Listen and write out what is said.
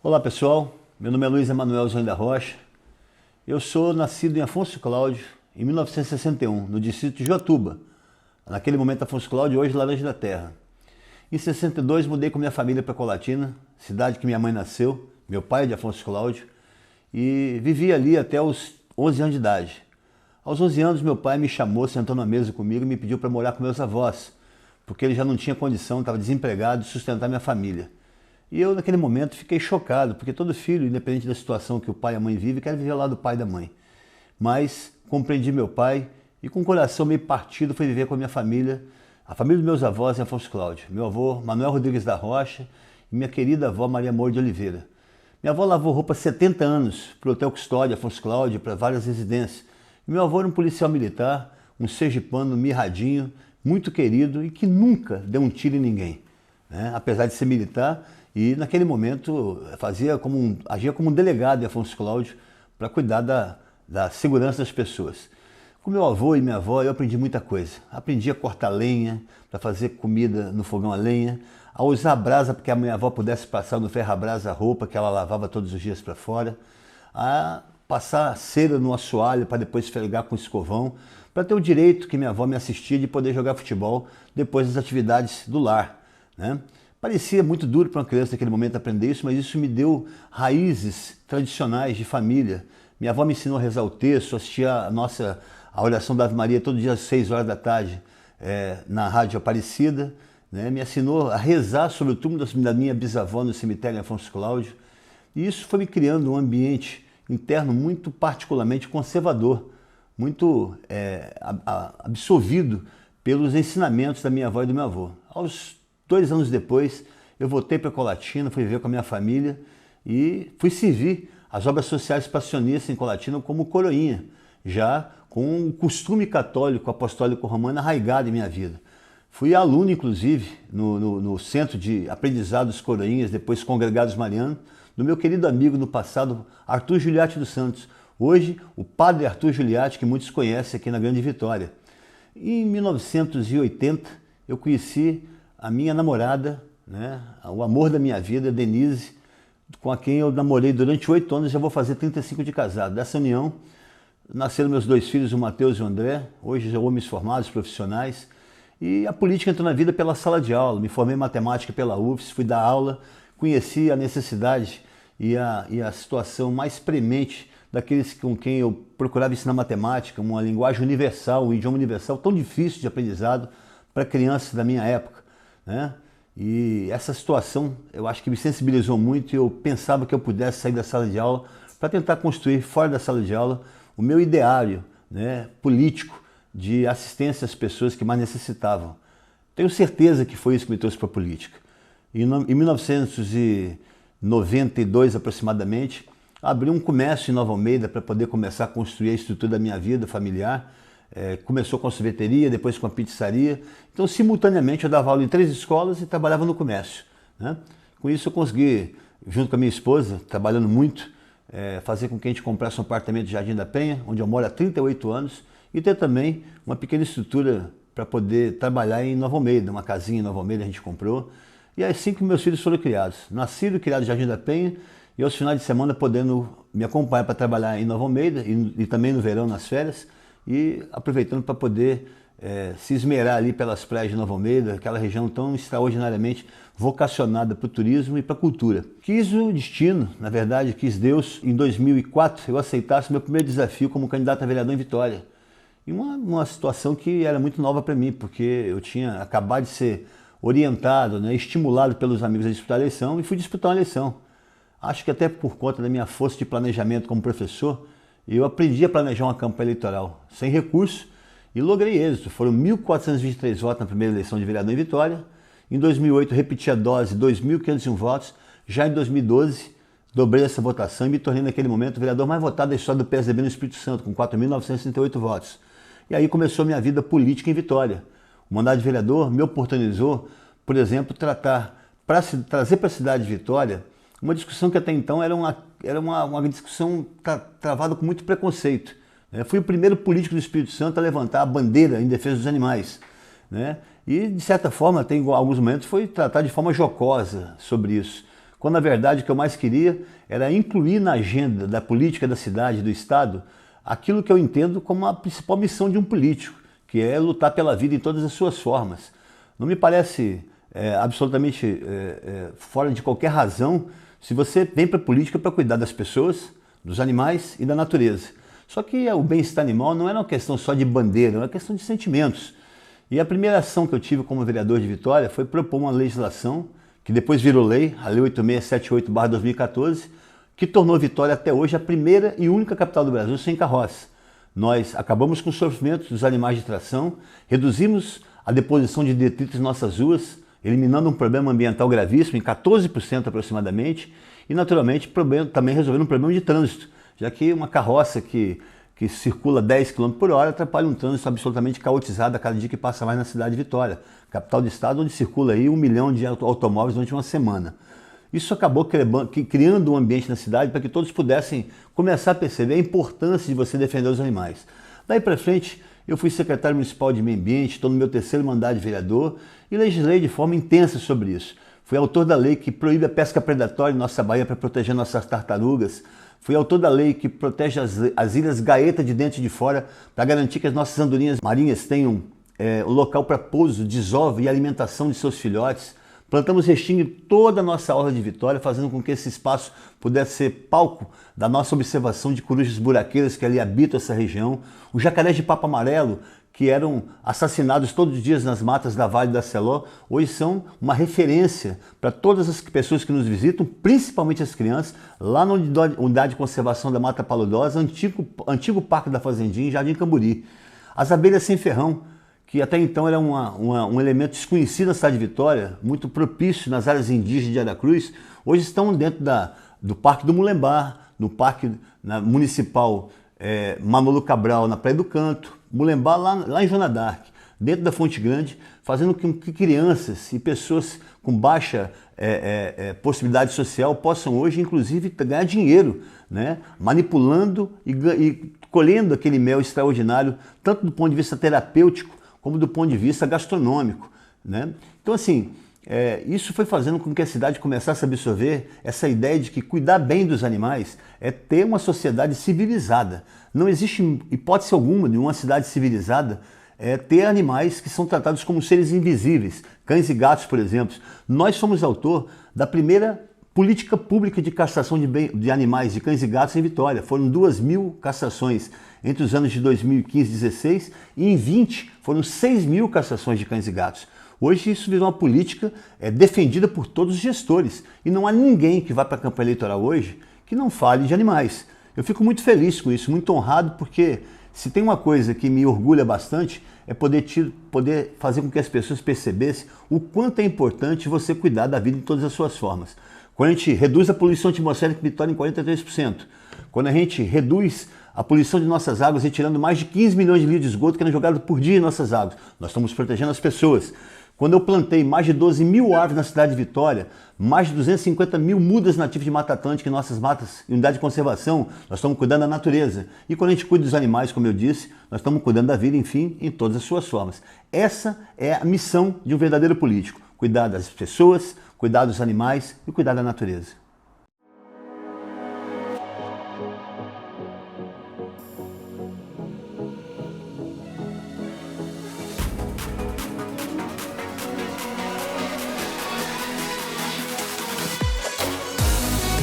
Olá pessoal, meu nome é Luiz Emanuel Zoni da Rocha. Eu sou nascido em Afonso Cláudio em 1961, no distrito de Joatuba. Naquele momento Afonso Cláudio, hoje Laranja da Terra. Em 62 mudei com minha família para Colatina, cidade que minha mãe nasceu, meu pai é de Afonso Cláudio, e vivi ali até os 11 anos de idade. Aos 11 anos meu pai me chamou, sentou na mesa comigo e me pediu para morar com meus avós, porque ele já não tinha condição, estava desempregado de sustentar minha família. E eu, naquele momento, fiquei chocado, porque todo filho, independente da situação que o pai e a mãe vivem, quer viver ao lado do pai e da mãe. Mas compreendi meu pai e, com o coração meio partido, fui viver com a minha família, a família dos meus avós em Afonso Cláudio. Meu avô, Manuel Rodrigues da Rocha, e minha querida avó, Maria Moura de Oliveira. Minha avó lavou roupa há 70 anos para o Hotel Custódia, Afonso Cláudio, para várias residências. E meu avô era um policial militar, um sergipano mirradinho, muito querido e que nunca deu um tiro em ninguém, né? Apesar de ser militar. E naquele momento agia como um delegado em Afonso Cláudio para cuidar da segurança das pessoas. Com meu avô e minha avó eu aprendi muita coisa. Aprendi a cortar lenha, para fazer comida no fogão a lenha, a usar a brasa para que a minha avó pudesse passar no ferro a brasa a roupa que ela lavava todos os dias para fora, a passar cera no assoalho para depois esfregar com escovão, para ter o direito que minha avó me assistia de poder jogar futebol depois das atividades do lar, né? Parecia muito duro para uma criança naquele momento aprender isso, mas isso me deu raízes tradicionais de família. Minha avó me ensinou a rezar o terço, assistia a oração da Ave Maria todo dia às 6 horas da tarde na Rádio Aparecida, né? Me ensinou a rezar sobre o túmulo da minha bisavó no cemitério em Afonso Cláudio. E isso foi me criando um ambiente interno muito particularmente conservador, muito absorvido pelos ensinamentos da minha avó e do meu avô. Aos 2 anos depois, eu voltei para Colatina, fui viver com a minha família e fui servir as obras sociais passionistas em Colatina como coroinha, já com o costume católico, apostólico romano arraigado em minha vida. Fui aluno, inclusive, no Centro de Aprendizados Coroinhas, depois Congregados Marianos, do meu querido amigo no passado, Arthur Juliati dos Santos. Hoje, o padre Arthur Juliati, que muitos conhecem aqui na Grande Vitória. Em 1980, eu conheci a minha namorada, né, o amor da minha vida, Denise, com quem eu namorei durante 8 anos, já vou fazer 35 de casado. Dessa união nasceram meus 2 filhos, o Mateus e o André, hoje já homens formados, profissionais, e a política entrou na vida pela sala de aula. Me formei em matemática pela UFS, fui dar aula, conheci a necessidade e a situação mais premente daqueles com quem eu procurava ensinar matemática, uma linguagem universal, um idioma universal tão difícil de aprendizado para crianças da minha época, né? E essa situação eu acho que me sensibilizou muito e eu pensava que eu pudesse sair da sala de aula para tentar construir fora da sala de aula o meu ideário, né, político de assistência às pessoas que mais necessitavam. Tenho certeza que foi isso que me trouxe para a política. Em 1992 aproximadamente, abri um comércio em Nova Almeida para poder começar a construir a estrutura da minha vida familiar. Começou com a sorveteria, depois com a pizzaria. Então, simultaneamente, eu dava aula em 3 escolas e trabalhava no comércio, né? Com isso, eu consegui, junto com a minha esposa, trabalhando muito, fazer com que a gente comprasse um apartamento de Jardim da Penha, onde eu moro há 38 anos, e ter também uma pequena estrutura para poder trabalhar em Nova Almeida, uma casinha em Nova Almeida a gente comprou. E é assim que meus filhos foram criados. Nascido e criado em Jardim da Penha, e aos finais de semana podendo me acompanhar para trabalhar em Nova Almeida, e também no verão, nas férias, e aproveitando para poder se esmerar ali pelas praias de Nova Almeida, aquela região tão extraordinariamente vocacionada para o turismo e para a cultura. Quis o destino, na verdade, quis Deus, em 2004, eu aceitasse meu primeiro desafio como candidato a vereador em Vitória. E uma situação que era muito nova para mim, porque eu tinha acabado de ser orientado, né, estimulado pelos amigos a disputar a eleição e fui disputar uma eleição. Acho que até por conta da minha força de planejamento como professor, eu aprendi a planejar uma campanha eleitoral sem recurso e logrei êxito. Foram 1.423 votos na primeira eleição de vereador em Vitória. Em 2008, repeti a dose, 2.501 votos. Já em 2012, dobrei essa votação e me tornei, naquele momento, o vereador mais votado da história do PSDB no Espírito Santo, com 4.938 votos. E aí começou a minha vida política em Vitória. O mandato de vereador me oportunizou, por exemplo, trazer para a cidade de Vitória uma discussão que até então era uma discussão travada com muito preconceito. Fui o primeiro político do Espírito Santo a levantar a bandeira em defesa dos animais, né? E, de certa forma, até em alguns momentos, foi tratar de forma jocosa sobre isso. quando na verdade o que eu mais queria era incluir na agenda da política da cidade, do estado, aquilo que eu entendo como a principal missão de um político, que é lutar pela vida em todas as suas formas. Não me parece absolutamente fora de qualquer razão se você vem para a política para cuidar das pessoas, dos animais e da natureza. Só que o bem-estar animal não era uma questão só de bandeira, era uma questão de sentimentos. E a primeira ação que eu tive como vereador de Vitória foi propor uma legislação, que depois virou lei, a Lei 8678/2014, que tornou Vitória até hoje a primeira e única capital do Brasil sem carroça. Nós acabamos com o sofrimento dos animais de tração, reduzimos a deposição de detritos em nossas ruas, eliminando um problema ambiental gravíssimo, em 14% aproximadamente, e naturalmente também resolvendo um problema de trânsito, já que uma carroça que circula 10 km por hora atrapalha um trânsito absolutamente caotizado a cada dia que passa mais na cidade de Vitória, capital do estado, onde circula aí 1 milhão de automóveis durante uma semana. Isso acabou criando um ambiente na cidade para que todos pudessem começar a perceber a importância de você defender os animais. Daí para frente, eu fui secretário municipal de meio ambiente, estou no meu 3º mandato de vereador e legislei de forma intensa sobre isso. Fui autor da lei que proíbe a pesca predatória em nossa Bahia para proteger nossas tartarugas. Fui autor da lei que protege as ilhas Gaeta de dentro e de fora para garantir que as nossas andorinhas marinhas tenham um local para pouso, desova e alimentação de seus filhotes. Plantamos restinga em toda a nossa orla de Vitória, fazendo com que esse espaço pudesse ser palco da nossa observação de corujas buraqueiras que ali habitam essa região. Os jacarés de papo amarelo, que eram assassinados todos os dias nas matas da Vale da Seló, hoje são uma referência para todas as pessoas que nos visitam, principalmente as crianças, lá na Unidade de Conservação da Mata Paludosa, antigo Parque da Fazendinha, em Jardim Camburi. As abelhas sem ferrão, que até então era um elemento desconhecido na cidade de Vitória, muito propício nas áreas indígenas de Aracruz, hoje estão dentro do Parque do Mulembá, no Parque Municipal Manolo Cabral, na Praia do Canto, Mulembá lá em Joana d'Arc, dentro da Fonte Grande, fazendo com que crianças e pessoas com baixa possibilidade social possam hoje, inclusive, ganhar dinheiro, né? Manipulando e colhendo aquele mel extraordinário, tanto do ponto de vista terapêutico, como do ponto de vista gastronômico, né? Então, assim, isso foi fazendo com que a cidade começasse a absorver essa ideia de que cuidar bem dos animais é ter uma sociedade civilizada. Não existe hipótese alguma de uma cidade civilizada ter animais que são tratados como seres invisíveis, cães e gatos, por exemplo. Nós somos autor da primeira política pública de castração de animais, de cães e gatos em Vitória. Foram 2.000 castrações entre os anos de 2015 e 2016 e em 20 foram 6.000 castrações de cães e gatos. Hoje isso virou uma política defendida por todos os gestores e não há ninguém que vá para a campanha eleitoral hoje que não fale de animais. Eu fico muito feliz com isso, muito honrado, porque se tem uma coisa que me orgulha bastante é poder fazer com que as pessoas percebessem o quanto é importante você cuidar da vida em todas as suas formas. Quando a gente reduz a poluição atmosférica de Vitória em 43%, quando a gente reduz a poluição de nossas águas, retirando mais de 15 milhões de litros de esgoto que eram jogados por dia em nossas águas, nós estamos protegendo as pessoas. Quando eu plantei mais de 12.000 árvores na cidade de Vitória, mais de 250.000 mudas nativas de Mata Atlântica em nossas matas, em unidade de conservação, nós estamos cuidando da natureza. E quando a gente cuida dos animais, como eu disse, nós estamos cuidando da vida, enfim, em todas as suas formas. Essa é a missão de um verdadeiro político: cuidar das pessoas, cuidar dos animais e cuidar da natureza.